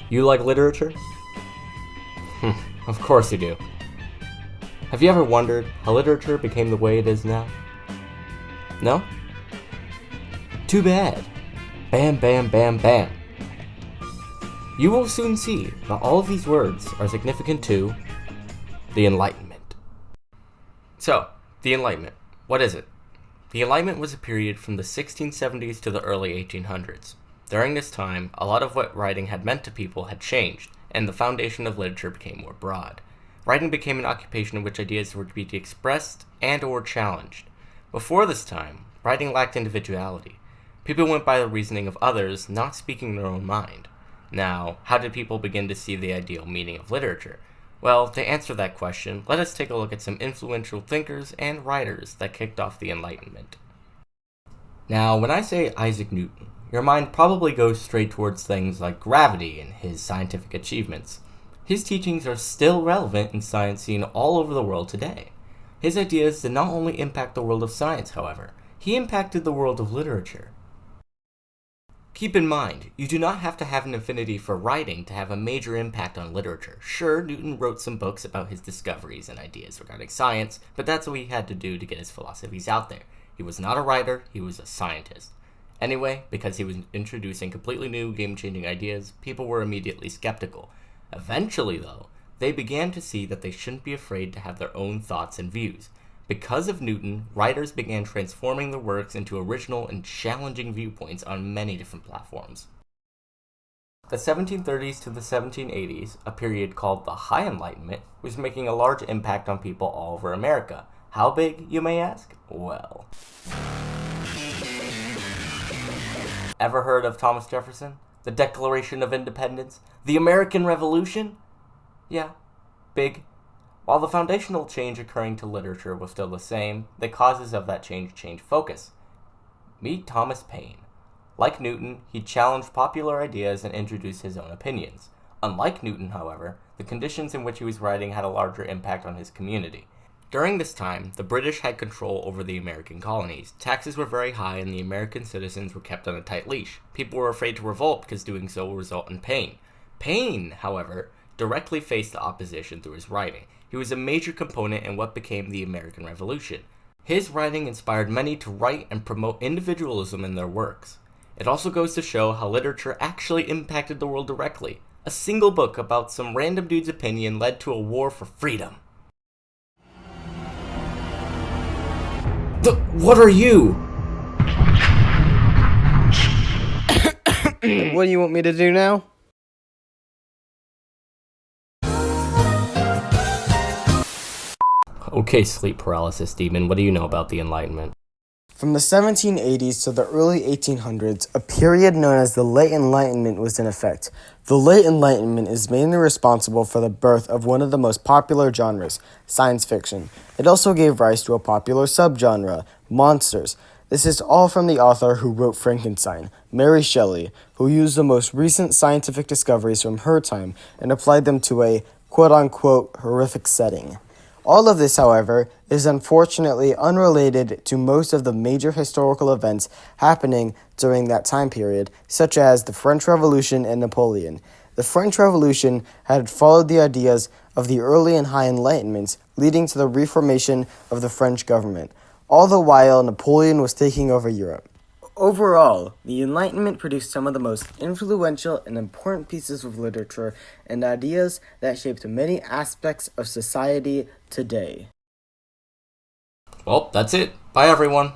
You like literature? Of course you do. Have you ever wondered how literature became the way it is now? No? Too bad. Bam, bam, bam, bam. You will soon see that all of these words are significant to the Enlightenment. So, the Enlightenment. What is it? The Enlightenment was a period from the 1670s to the early 1800s. During this time, a lot of what writing had meant to people had changed, and the foundation of literature became more broad. Writing became an occupation in which ideas were to be expressed and or challenged. Before this time, writing lacked individuality. People went by the reasoning of others, not speaking their own mind. Now, how did people begin to see the ideal meaning of literature? Well, to answer that question, let us take a look at some influential thinkers and writers that kicked off the Enlightenment. Now, when I say Isaac Newton, your mind probably goes straight towards things like gravity and his scientific achievements. His teachings are still relevant in science seen all over the world today. His ideas did not only impact the world of science, however, he impacted the world of literature. Keep in mind, you do not have to have an affinity for writing to have a major impact on literature. Sure, Newton wrote some books about his discoveries and ideas regarding science, but that's what he had to do to get his philosophies out there. He was not a writer, he was a scientist. Anyway, because he was introducing completely new, game-changing ideas, people were immediately skeptical. Eventually, though, they began to see that they shouldn't be afraid to have their own thoughts and views. Because of Newton, writers began transforming their works into original and challenging viewpoints on many different platforms. The 1730s to the 1780s, a period called the High Enlightenment, was making a large impact on people all over America. How big, you may ask? Well, ever heard of Thomas Jefferson? The Declaration of Independence? The American Revolution? Yeah, big. While the foundational change occurring to literature was still the same, the causes of that change changed focus. Meet Thomas Paine. Like Newton, he challenged popular ideas and introduced his own opinions. Unlike Newton, however, the conditions in which he was writing had a larger impact on his community. During this time, the British had control over the American colonies. Taxes were very high and the American citizens were kept on a tight leash. People were afraid to revolt because doing so would result in pain. Paine, however, directly faced the opposition through his writing. He was a major component in what became the American Revolution. His writing inspired many to write and promote individualism in their works. It also goes to show how literature actually impacted the world directly. A single book about some random dude's opinion led to a war for freedom. What are you? What do you want me to do now? Okay, sleep paralysis demon, what do you know about the Enlightenment? From the 1780s to the early 1800s, a period known as the Late Enlightenment was in effect. The Late Enlightenment is mainly responsible for the birth of one of the most popular genres, science fiction. It also gave rise to a popular subgenre, monsters. This is all from the author who wrote Frankenstein, Mary Shelley, who used the most recent scientific discoveries from her time and applied them to a quote-unquote horrific setting. All of this, however, is unfortunately unrelated to most of the major historical events happening during that time period, such as the French Revolution and Napoleon. The French Revolution had followed the ideas of the early and high Enlightenments, leading to the reformation of the French government. All the while, Napoleon was taking over Europe. Overall, the Enlightenment produced some of the most influential and important pieces of literature and ideas that shaped many aspects of society today. Well, that's it. Bye, everyone.